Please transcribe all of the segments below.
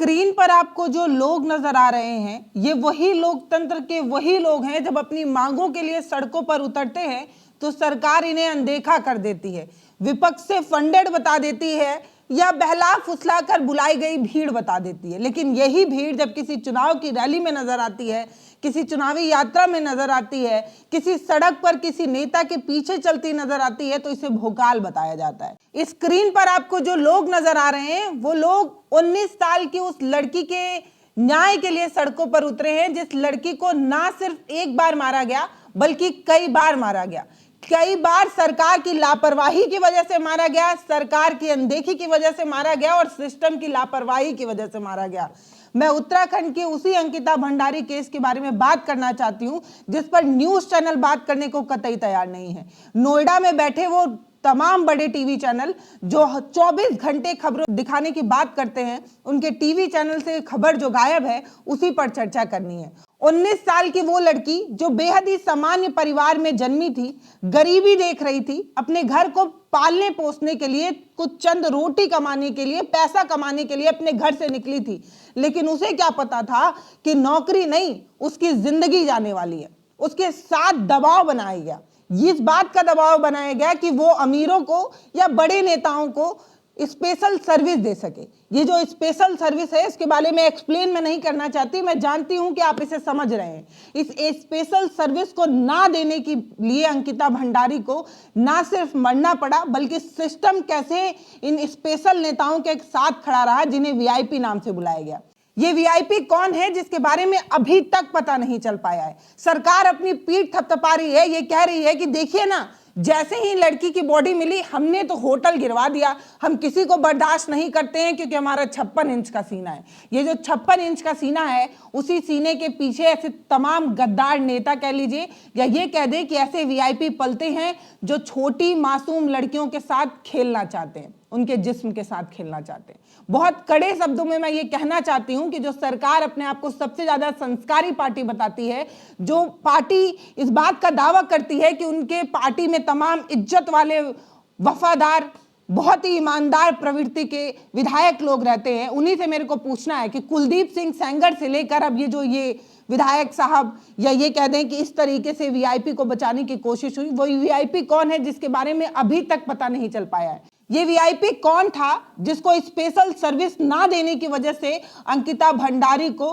Screen पर आपको जो लोग नजर आ रहे हैं, ये वही लोकतंत्र के वही लोग हैं जब अपनी मांगों के लिए सड़कों पर उतरते हैं तो सरकार इन्हें अनदेखा कर देती है, विपक्ष से फंडेड बता देती है या बहला फुसला कर बुलाई गई भीड़ बता देती है। लेकिन यही भीड़ जब किसी चुनाव की रैली में नजर आती है, किसी चुनावी यात्रा में नजर आती है, किसी सड़क पर किसी नेता के पीछे चलती नजर आती है, तो इसे भोकाल बताया जाता है। इस स्क्रीन पर आपको जो लोग नजर आ रहे हैं वो लोग 19 साल की उस लड़की के न्याय के लिए सड़कों पर उतरे हैं, जिस लड़की को ना सिर्फ एक बार मारा गया बल्कि कई बार मारा गया। कई बार सरकार की लापरवाही की वजह से मारा गया, सरकार की अनदेखी की वजह से मारा गया और सिस्टम की लापरवाही की वजह से मारा गया। मैं उत्तराखंड के उसी अंकिता भंडारी केस के बारे में बात करना चाहती हूं जिस पर न्यूज चैनल बात करने को कतई तैयार नहीं है। नोएडा में बैठे वो तमाम बड़े टीवी चैनल जो 24 घंटे खबरों दिखाने की बात करते हैं, उनके टीवी चैनल से खबर जो गायब है उसी पर चर्चा करनी है। 19 साल की वो लड़की जो बेहद ही सामान्य परिवार में जन्मी थी, गरीबी देख रही थी, अपने घर को पालने पोसने के लिए, कुछ चंद रोटी कमाने के लिए, पैसा कमाने के लिए अपने घर से निकली थी। लेकिन उसे क्या पता था कि नौकरी नहीं, उसकी जिंदगी जाने वाली है। उसके साथ दबाव बनाया गया, इस बात का दबाव बनाया गया कि वो अमीरों को या बड़े नेताओं को स्पेशल सर्विस दे सके। ये जो स्पेशल सर्विस है इसके बारे में एक्सप्लेन मैं नहीं करना चाहती, मैं जानती हूं कि आप इसे समझ रहे हैं। इस स्पेशल सर्विस को ना देने के लिए अंकिता भंडारी को ना सिर्फ मरना पड़ा बल्कि सिस्टम कैसे इन स्पेशल नेताओं के साथ खड़ा रहा जिन्हें वीआईपी नाम से बुलाया गया। ये वीआईपी कौन है जिसके बारे में अभी तक पता नहीं चल पाया है। सरकार अपनी पीठ थपथपा रही है, ये कह रही है कि देखिए ना, जैसे ही लड़की की बॉडी मिली हमने तो होटल गिरवा दिया, हम किसी को बर्दाश्त नहीं करते हैं क्योंकि हमारा 56 इंच का सीना है। ये जो 56 इंच का सीना है, उसी सीने के पीछे ऐसे तमाम गद्दार नेता कह लीजिए या ये कह दे कि ऐसे वीआईपी पलते हैं जो छोटी मासूम लड़कियों के साथ खेलना चाहते हैं, उनके जिस्म के साथ खेलना चाहते हैं। बहुत कड़े शब्दों में मैं ये कहना चाहती हूं कि जो सरकार अपने आप को सबसे ज्यादा संस्कारी पार्टी बताती है, जो पार्टी इस बात का दावा करती है कि उनके पार्टी में तमाम इज्जत वाले, वफादार, बहुत ही ईमानदार प्रवृत्ति के विधायक लोग रहते हैं, उन्हीं से मेरे को पूछना है कि कुलदीप सिंह सेंगर से लेकर अब ये विधायक साहब या ये कह दें कि इस तरीके से वीआईपी को बचाने की कोशिश हुई, वो वीआईपी कौन है जिसके बारे में अभी तक पता नहीं चल पाया है। ये वीआईपी कौन था जिसको स्पेशल सर्विस ना देने की वजह से अंकिता भंडारी को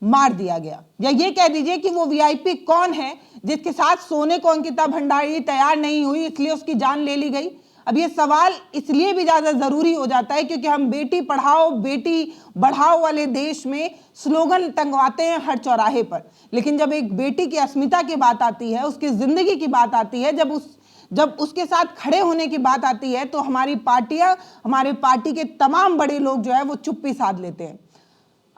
मार दिया गया, या ये कह दीजिए कि वो वीआईपी कौन है जिसके साथ सोने को अंकिता भंडारी तैयार नहीं हुई इसलिए उसकी जान ले ली गई। अब ये सवाल इसलिए भी ज्यादा जरूरी हो जाता है क्योंकि हम बेटी पढ़ाओ बेटी बढ़ाओ वाले देश में स्लोगन टंगवाते हैं हर चौराहे पर, लेकिन जब एक बेटी की अस्मिता की बात आती है, उसकी जिंदगी की बात आती है, जब उसके साथ खड़े होने की बात आती है, तो हमारी पार्टियां, हमारे पार्टी के तमाम बड़े लोग जो है वो चुप्पी साध लेते हैं।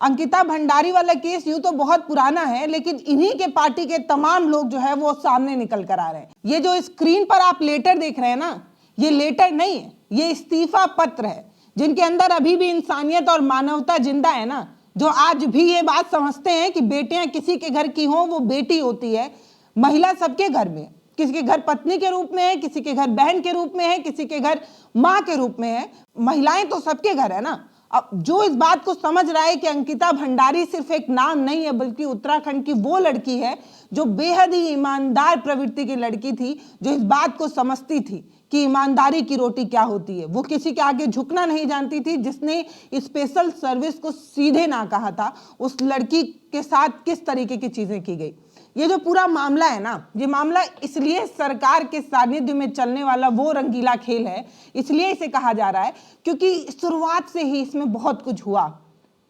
अंकिता भंडारी वाला केस यूं तो बहुत पुराना है, लेकिन इन्हीं के पार्टी के तमाम लोग जो है वो सामने निकल कर आ रहे हैं। ये जो स्क्रीन पर आप लेटर देख रहे हैं ना, ये लेटर नहीं है, ये इस्तीफा पत्र है। जिनके अंदर अभी भी इंसानियत और मानवता जिंदा है ना, जो आज भी ये बात समझते हैं कि बेटियां किसी के घर की हों वो बेटी होती है। महिला सबके घर में, किसी के घर पत्नी के रूप में है, किसी के घर बहन के रूप में है, किसी के घर माँ के रूप में है, महिलाएं तो सबके घर है ना। अब जो इस बात को समझ रहा है कि अंकिता भंडारी सिर्फ एक नाम नहीं है बल्कि उत्तराखंड की वो लड़की है जो बेहद ही ईमानदार प्रवृत्ति की लड़की थी, जो इस बात को समझती थी कि ईमानदारी की रोटी क्या होती है, वो किसी के आगे झुकना नहीं जानती थी, जिसने स्पेशल सर्विस को सीधे ना कहा था, उस लड़की के साथ किस तरीके की चीजें की गई। ये जो पूरा मामला है ना, ये मामला इसलिए सरकार के सानिध्य में चलने वाला वो रंगीला खेल है, इसलिए इसे कहा जा रहा है क्योंकि शुरुआत से ही इसमें बहुत कुछ हुआ,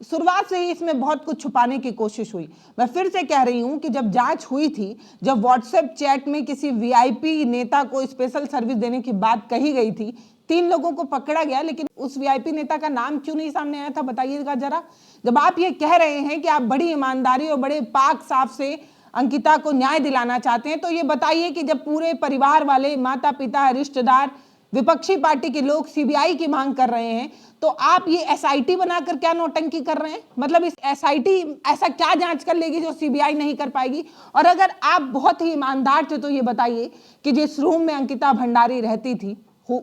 शुरुआत से ही इसमें बहुत कुछ छुपाने की कोशिश हुई। मैं फिर से कह रही हूं कि जब जांच हुई थी, जब व्हाट्सएप चैट में किसी वीआईपी नेता को स्पेशल सर्विस देने की बात कही गई थी, 3 लोगों को पकड़ा गया, लेकिन उस वीआईपी नेता का नाम क्यों नहीं सामने आया था, बताइएगा जरा। जब आप ये कह रहे हैं कि आप बड़ी ईमानदारी और बड़े पाक साफ से अंकिता को न्याय दिलाना चाहते हैं, तो ये बताइए कि जब पूरे परिवार वाले, माता पिता, रिश्तेदार, विपक्षी पार्टी के लोग सीबीआई की मांग कर रहे हैं, तो आप ये एसआईटी बनाकर क्या नौटंकी कर रहे हैं। मतलब इस एसआईटी ऐसा क्या जांच कर लेगी जो सीबीआई नहीं कर पाएगी। और अगर आप बहुत ही ईमानदार थे तो ये बताइए कि जिस रूम में अंकिता भंडारी रहती थी,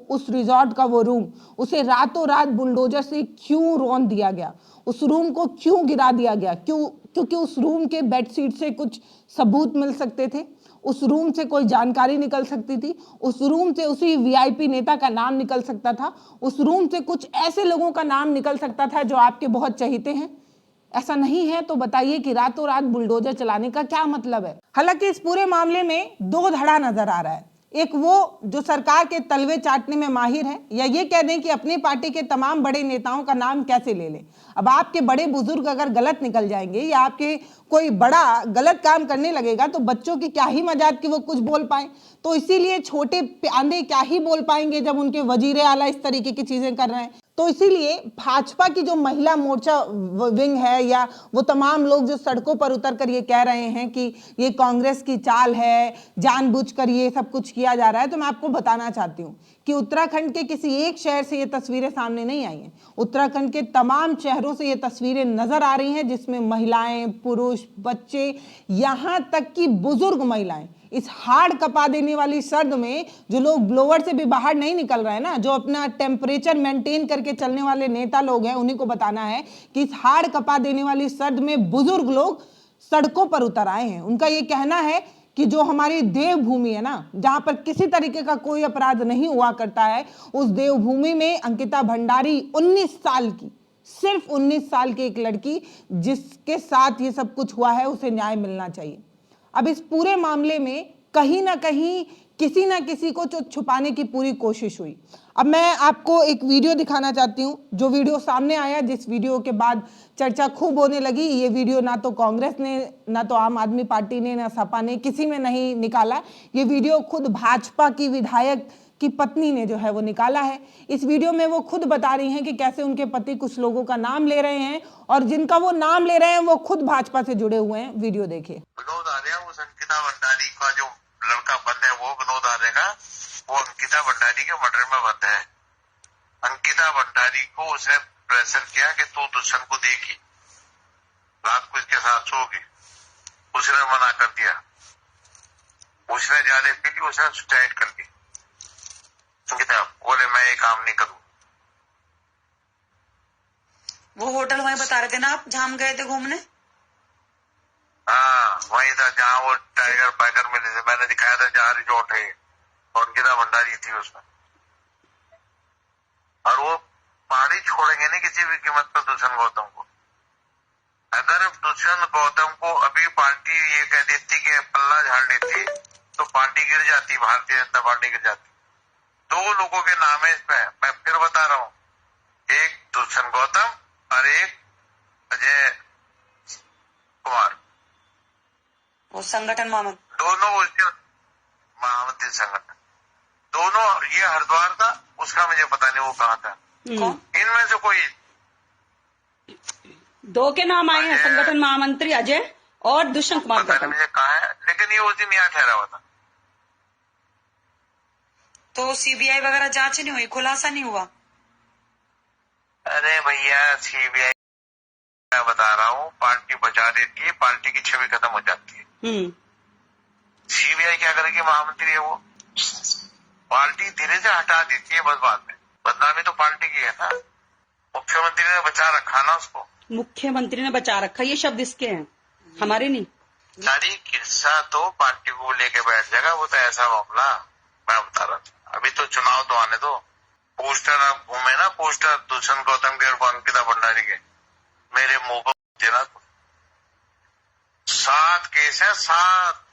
उस रिजॉर्ट का वो रूम, उसे रातों रात बुलडोजर से क्यों रौंद दिया गया, उस रूम को क्यों गिरा दिया गया? क्योंकि उस रूम के बेडशीट से कुछ सबूत मिल सकते थे, उस रूम से कोई जानकारी निकल सकती थी, उस रूम से उसी वीआईपी नेता का नाम निकल सकता था, उस रूम से कुछ ऐसे लोगों का नाम निकल सकता था जो आपके बहुत चहेते हैं। ऐसा नहीं है तो बताइए कि रातों रात बुलडोजर चलाने का क्या मतलब है? हालांकि इस पूरे मामले में दो धड़ा नजर आ रहा है। एक वो जो सरकार के तलवे चाटने में माहिर है, या ये कह दें कि अपनी पार्टी के तमाम बड़े नेताओं का नाम कैसे ले लें। अब आपके बड़े बुजुर्ग अगर गलत निकल जाएंगे या आपके कोई बड़ा गलत काम करने लगेगा तो बच्चों की क्या ही मजाल कि वो कुछ बोल पाए। तो इसीलिए छोटे प्यादे क्या ही बोल पाएंगे जब उनके वजीरे आला इस तरीके की चीजें कर रहे हैं। तो इसीलिए भाजपा की जो महिला मोर्चा विंग है या वो तमाम लोग जो सड़कों पर उतर कर ये कह रहे हैं कि ये कांग्रेस की चाल है, जानबूझकर ये सब कुछ किया जा रहा है, तो मैं आपको बताना चाहती हूँ कि उत्तराखंड के किसी एक शहर से ये तस्वीरें सामने नहीं आई हैं। उत्तराखंड के तमाम शहरों से ये तस्वीरें नजर आ रही हैं जिसमें महिलाएं, पुरुष, बच्चे, यहाँ तक कि बुजुर्ग महिलाएं इस हाड़ कपा देने वाली सर्द में, जो लोग ब्लोअर से भी बाहर नहीं निकल रहे हैं ना, जो अपना टेम्परेचर मेंटेन करके चलने वाले नेता लोग हैं, उन्हीं को बताना है कि इस हाड़ कपा देने वाली सर्द में बुजुर्ग लोग सड़कों पर उतर आए हैं। उनका ये कहना है कि जो हमारी देवभूमि है ना, जहां पर किसी तरीके का कोई अपराध नहीं हुआ करता है, उस देवभूमि में अंकिता भंडारी 19 साल की, सिर्फ 19 साल की एक लड़की जिसके साथ ये सब कुछ हुआ है, उसे न्याय मिलना चाहिए। अब इस पूरे मामले में कहीं ना कहीं किसी ना किसी को छुपाने की पूरी कोशिश हुई। अब मैं आपको एक वीडियो दिखाना चाहती हूँ, जो वीडियो सामने आया, जिस वीडियो के बाद चर्चा खूब होने लगी। ये वीडियो ना तो कांग्रेस ने, ना तो आम आदमी पार्टी ने, ना सपा ने, किसी में नहीं निकाला। ये वीडियो खुद भाजपा की विधायक की पत्नी ने जो है वो निकाला है। इस वीडियो में वो खुद बता रही हैं कि कैसे उनके पति कुछ लोगों का नाम ले रहे हैं, और जिनका वो नाम ले रहे हैं वो खुद भाजपा से जुड़े हुए हैं। वीडियो देखिए। विनोद आर्या, उस अंकिता भंडारी का जो लड़का बंद है, वो विनोद आर्या का, वो अंकिता भंडारी के मर्डर में बंद है। अंकिता भंडारी को उसने प्रेशर किया कि तू दुष्यंत को देखी, रात को इसके साथ सोगी, उसने मना कर दिया, उसने ज्यादा पी ली, उसने सुसाइड कर ली। अंकिता बोले मैं ये काम नहीं करूं। वो होटल वहीं बता रहे थे ना आप, जहां हम गए थे घूमने? हाँ, वही था जहाँ वो टाइगर पाइगर मिले थे, मैंने दिखाया था जहाँ रिजॉर्ट है, और अंकिता भंडारी थी उसमें। और वो पहाड़ी छोड़ेंगे नहीं किसी भी कीमत पर दुष्यंत गौतम को। अगर दुष्यंत गौतम को अभी पार्टी ये कह देती कि पल्ला झाड़ देती तो पार्टी गिर जाती, भारतीय जनता पार्टी गिर जाती। दो लोगों के नाम है इसमें, मैं फिर बता रहा हूँ, एक दुष्यंत गौतम और एक अजय कुमार, वो संगठन मामन, दोनों उसके महामंत्री संगठन, दोनों। ये हरिद्वार था, उसका मुझे पता नहीं वो कहाँ था। कौन? इनमें से कोई दो के नाम आए हैं, संगठन महामंत्री अजय और दुष्यंत कुमार पता नहीं मुझे कहा है, लेकिन ये उस दिन यहाँ ठहरा हुआ था। तो सीबीआई वगैरह जांच नहीं हुई, खुलासा नहीं हुआ? अरे भैया, सीबीआई मैं बता रहा हूँ, पार्टी बचा देती है, पार्टी की छवि खत्म हो जाती है। सीबीआई क्या करेगी? महामंत्री है वो, पार्टी धीरे से हटा देती है, बस बाद में बदनामी तो पार्टी की है ना। मुख्यमंत्री ने बचा रखा ना उसको, मुख्यमंत्री ने बचा रखा, ये शब्द इसके हैं, हमारे नहीं। सारी किस्सा तो पार्टी को लेके बैठ जाएगा, वो तो ऐसा मामला मैं बता रहा था। अभी तो चुनाव तो आने दो। पोस्टर आप घूमे ना, पोस्टर दुष्यंत गौतम के और अंकिता भंडारी के, मेरे मुंह पर देना। 7 केस है, 7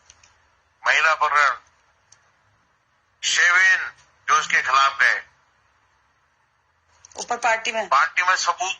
महिला अपहरण, 7 जो उसके खिलाफ गए, ऊपर पार्टी में सबूत,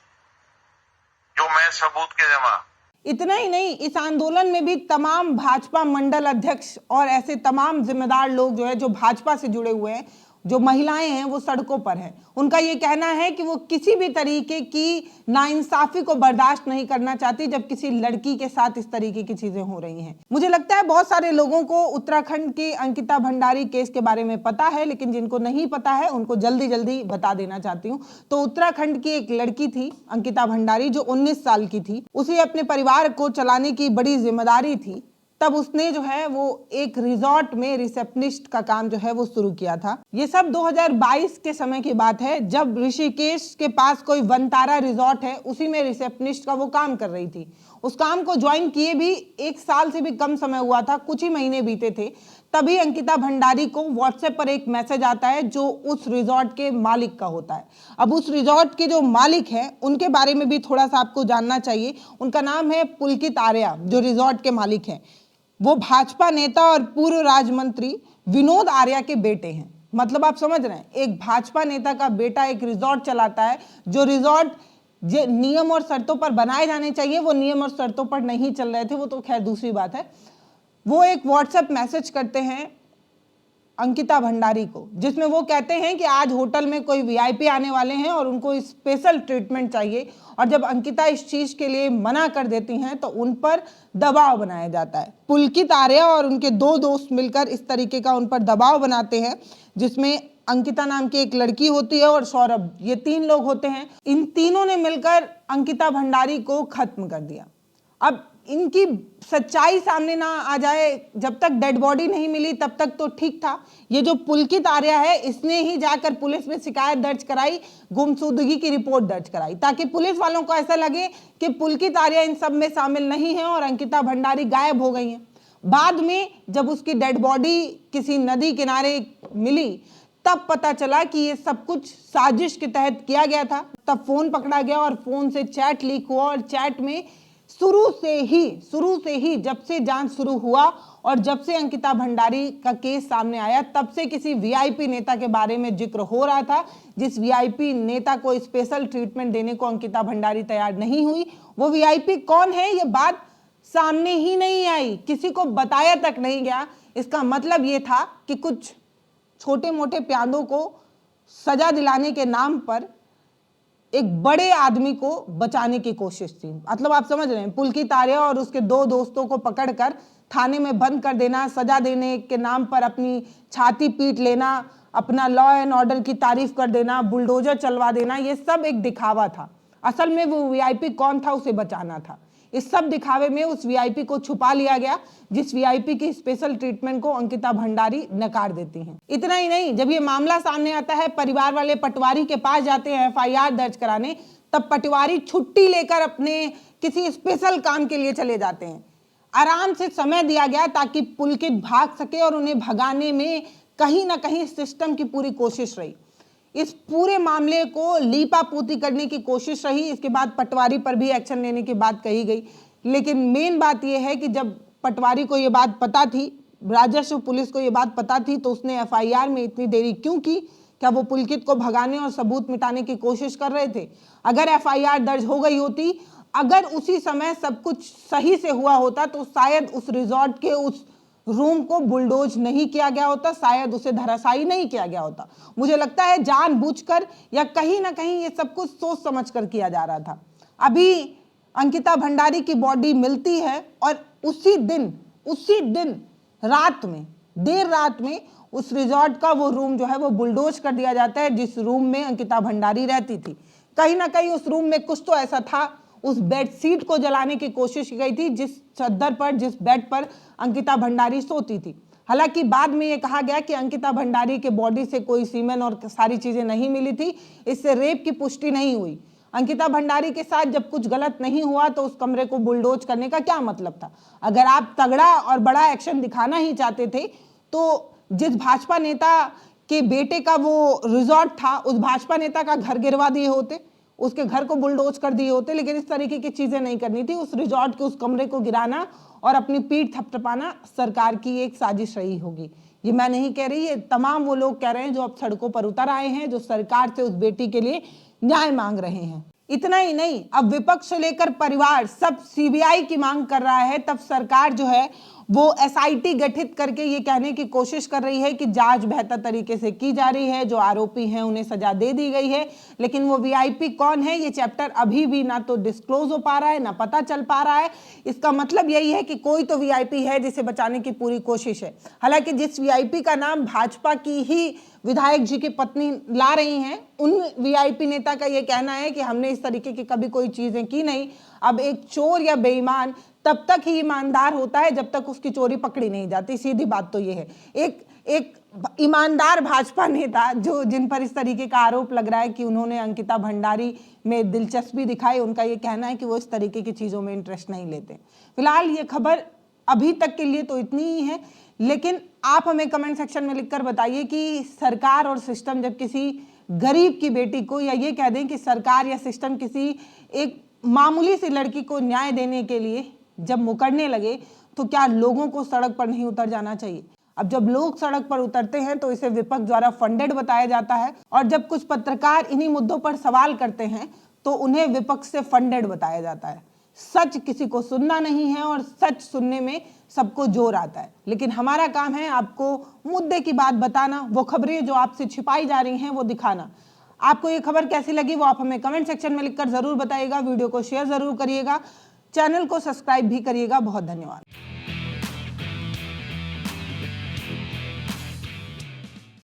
जो मैं सबूत के जमा। इतना ही नहीं, इस आंदोलन में भी तमाम भाजपा मंडल अध्यक्ष और ऐसे तमाम जिम्मेदार लोग जो है, जो भाजपा से जुड़े हुए हैं, जो महिलाएं हैं, वो सड़कों पर हैं। उनका ये कहना है कि वो किसी भी तरीके की नाइंसाफी को बर्दाश्त नहीं करना चाहती जब किसी लड़की के साथ इस तरीके की चीजें हो रही हैं। मुझे लगता है बहुत सारे लोगों को उत्तराखंड के अंकिता भंडारी केस के बारे में पता है, लेकिन जिनको नहीं पता है उनको जल्दी जल्दी बता देना चाहती हूँ। तो उत्तराखंड की एक लड़की थी अंकिता भंडारी, जो 19 साल की थी। उसे अपने परिवार को चलाने की बड़ी जिम्मेदारी थी, तब उसने जो है वो एक रिजॉर्ट में रिसेप्शनिस्ट का काम जो है वो शुरू किया था। ये सब 2022 के समय की बात है, जब ऋषिकेश के पास कोई वनतारा रिजॉर्ट है, उसी में रिसेप्शनिस्ट का वो काम कर रही थी। उस काम को ज्वाइन किए भी 1 साल से भी कम समय हुआ था, कुछ ही महीने बीते थे, तभी अंकिता भंडारी को व्हाट्सएप पर एक मैसेज आता है जो उस रिजॉर्ट के मालिक का होता है। अब उस रिजॉर्ट के जो मालिक हैं उनके बारे में भी थोड़ा सा आपको जानना चाहिए। उनका नाम है पुलकित आर्या, जो रिजॉर्ट के मालिक हैं। वो भाजपा नेता और पूर्व राज्य मंत्री विनोद आर्या के बेटे हैं। मतलब आप समझ रहे हैं, एक भाजपा नेता का बेटा एक रिजॉर्ट चलाता है, जो रिजॉर्ट नियम और शर्तों पर बनाए जाने चाहिए वो नियम और शर्तों पर नहीं चल रहे थे, वो तो खैर दूसरी बात है। वो एक व्हाट्सएप मैसेज करते हैं अंकिता भंडारी को, जिसमें वो कहते हैं कि आज होटल में कोई वीआईपी आने वाले हैं और उनको स्पेशल ट्रीटमेंट चाहिए। और जब अंकिता इस चीज के लिए मना कर देती हैं तो उन पर दबाव बनाया जाता है। पुलकित आर्या और उनके 2 दोस्त मिलकर इस तरीके का उन पर दबाव बनाते हैं, जिसमें अंकिता नाम की एक लड़की होती है और सौरभ, ये 3 लोग होते हैं। इन तीनों ने मिलकर अंकिता भंडारी को खत्म कर दिया। अब इनकी सच्चाई सामने ना आ जाए, जब तक डेड बॉडी नहीं मिली तब तक तो ठीक था। ये जो पुलकित आर्या है, इसने ही जाकर पुलिस में शिकायत दर्ज कराई, गुमशुदगी की रिपोर्ट दर्ज कराई, ताकि पुलिस वालों को ऐसा लगे कि पुलकित आर्या इन सब में शामिल नहीं है और अंकिता भंडारी गायब हो गई हैं। बाद में जब उसकी डेड बॉडी किसी नदी किनारे मिली, तब पता चला कि ये सब कुछ साजिश के तहत किया गया था। तब फोन पकड़ा गया और फोन से चैट लीक हुआ, और चैट में शुरू से ही जब से जांच शुरू हुआ और जब से अंकिता भंडारी का केस सामने आया, तब से किसी वीआईपी नेता के बारे में जिक्र हो रहा था, जिस वीआईपी नेता को स्पेशल ट्रीटमेंट देने को अंकिता भंडारी तैयार नहीं हुई। वो वीआईपी कौन है, ये बात सामने ही नहीं आई, किसी को बताया तक नहीं गया। इसका मतलब ये था कि कुछ छोटे मोटे प्यादों को सजा दिलाने के नाम पर एक बड़े आदमी को बचाने की कोशिश थी। मतलब आप समझ रहे हैं, पुलकित आर्या और उसके 2 दोस्तों को पकड़कर थाने में बंद कर देना, सजा देने के नाम पर अपनी छाती पीट लेना, अपना लॉ एंड ऑर्डर की तारीफ कर देना, बुलडोजर चलवा देना, ये सब एक दिखावा था। असल में वो वीआईपी कौन था, उसे बचाना था। इस सब दिखावे में उस वीआईपी को छुपा लिया गया, जिस वीआईपी की स्पेशल ट्रीटमेंट को अंकिता भंडारी नकार देती हैं। इतना ही नहीं, जब ये मामला सामने आता है, परिवार वाले पटवारी के पास जाते हैं एफआईआर दर्ज कराने, तब पटवारी छुट्टी लेकर अपने किसी स्पेशल काम के लिए चले जाते हैं। आराम से समय दिया गया ताकि पुलकित भाग सके, और उन्हें भगाने में कहीं ना कहीं सिस्टम की पूरी कोशिश रही। इस पूरे मामले को लीपापोती करने की कोशिश रही। इसके बाद पटवारी पर भी एक्शन लेने की बात कही गई, लेकिन मेन बात यह है कि जब पटवारी को यह बात पता थी, राजस्व पुलिस को यह बात पता थी, तो उसने एफआईआर में इतनी देरी क्यों की? क्या वो पुलकित को भगाने और सबूत मिटाने की कोशिश कर रहे थे? अगर एफआईआर दर्ज हो गई होती, अगर उसी समय सब कुछ सही से हुआ होता, तो शायद उस रिजॉर्ट के उस रूम को बुलडोज नहीं किया गया होता, शायद उसे धराशायी नहीं किया गया होता। मुझे लगता है जानबूझकर या कहीं ना कहीं ये सब कुछ सोच समझकर किया जा रहा था। अभी अंकिता भंडारी की बॉडी मिलती है और उसी दिन रात में, देर रात में उस रिजॉर्ट का वो रूम जो है वो बुलडोज कर दिया जाता है, जिस रूम में अंकिता भंडारी रहती थी। कहीं ना कहीं उस रूम में कुछ तो ऐसा था, उस बेडशीट को जलाने की कोशिश की गई थी, जिस चादर पर, जिस बेड पर अंकिता भंडारी सोती थी। हालांकि बाद में यह कहा गया कि अंकिता भंडारी के बॉडी से कोई सीमेन और सारी चीजें नहीं मिली थी, इससे रेप की पुष्टि नहीं हुई। अंकिता भंडारी के साथ जब कुछ गलत नहीं हुआ तो उस कमरे को बुलडोज करने का क्या मतलब था? अगर आप तगड़ा और बड़ा एक्शन दिखाना ही चाहते थे, तो जिस भाजपा नेता के बेटे का वो रिजॉर्ट था, उस भाजपा नेता का घर गिरवा दिए होते, उसके घर को बुलडोज कर दिए होते, लेकिन इस तरीके की चीजें नहीं करनी थी। उस रिजॉर्ट के उस कमरे को गिराना और अपनी पीठ थपथपाना सरकार की एक साजिश रही होगी। ये मैं नहीं कह रही, ये तमाम वो लोग कह रहे हैं जो अब सड़कों पर उतर आए हैं, जो सरकार से उस बेटी के लिए न्याय मांग रहे हैं। इतना ही नहीं, अब विपक्ष से लेकर परिवार सब सीबीआई की मांग कर रहा है। तब सरकार जो है वो एसआईटी गठित करके ये कहने की कोशिश कर रही है कि जांच बेहतर तरीके से की जा रही है, जो आरोपी हैं उन्हें सजा दे दी गई है। लेकिन वो वीआईपी कौन है, ये चैप्टर अभी भी ना तो डिस्क्लोज हो पा रहा है, ना पता चल पा रहा है। इसका मतलब यही है कि कोई तो वीआईपी है जिसे बचाने की पूरी कोशिश है। हालांकि जिस वीआईपी का नाम भाजपा की ही विधायक जी की पत्नी ला रही हैं, उन वीआईपी नेता का ये कहना है कि हमने इस तरीके की कभी कोई चीजें की नहीं। अब एक चोर या बेईमान तब तक ही ईमानदार होता है जब तक उसकी चोरी पकड़ी नहीं जाती। सीधी बात तो ये है। एक ईमानदार भाजपा नेता जिन पर इस तरीके का आरोप लग रहा है कि उन्होंने अंकिता भंडारी में दिलचस्पी दिखाई, उनका ये कहना है कि वो इस तरीके की चीजों में इंटरेस्ट नहीं लेते। फिलहाल ये खबर अभी तक के लिए तो इतनी ही है, लेकिन आप हमें कमेंट सेक्शन में लिखकर बताइए कि सरकार और सिस्टम जब किसी गरीब की बेटी को, या ये कह दें कि सरकार या सिस्टम किसी एक मामूली सी लड़की को न्याय देने के लिए जब मुकरने लगे, तो क्या लोगों को सड़क पर नहीं उतर जाना चाहिए? अब जब लोग सड़क पर उतरते हैं तो इसे विपक्ष द्वारा फंडेड बताया जाता है, और जब कुछ पत्रकार इन्हीं मुद्दों पर सवाल करते हैं तो उन्हें विपक्ष से फंडेड बताया जाता है। सच किसी को सुनना नहीं है, और सच सुनने में सबको जोर आता है। लेकिन हमारा काम है आपको मुद्दे की बात बताना, वो खबरें जो आपसे छिपाई जा रही हैं वो दिखाना। आपको ये खबर कैसी लगी वो आप हमें कमेंट सेक्शन में लिखकर जरूर बताइएगा। वीडियो को शेयर जरूर करिएगा, चैनल को सब्सक्राइब भी करिएगा। बहुत धन्यवाद।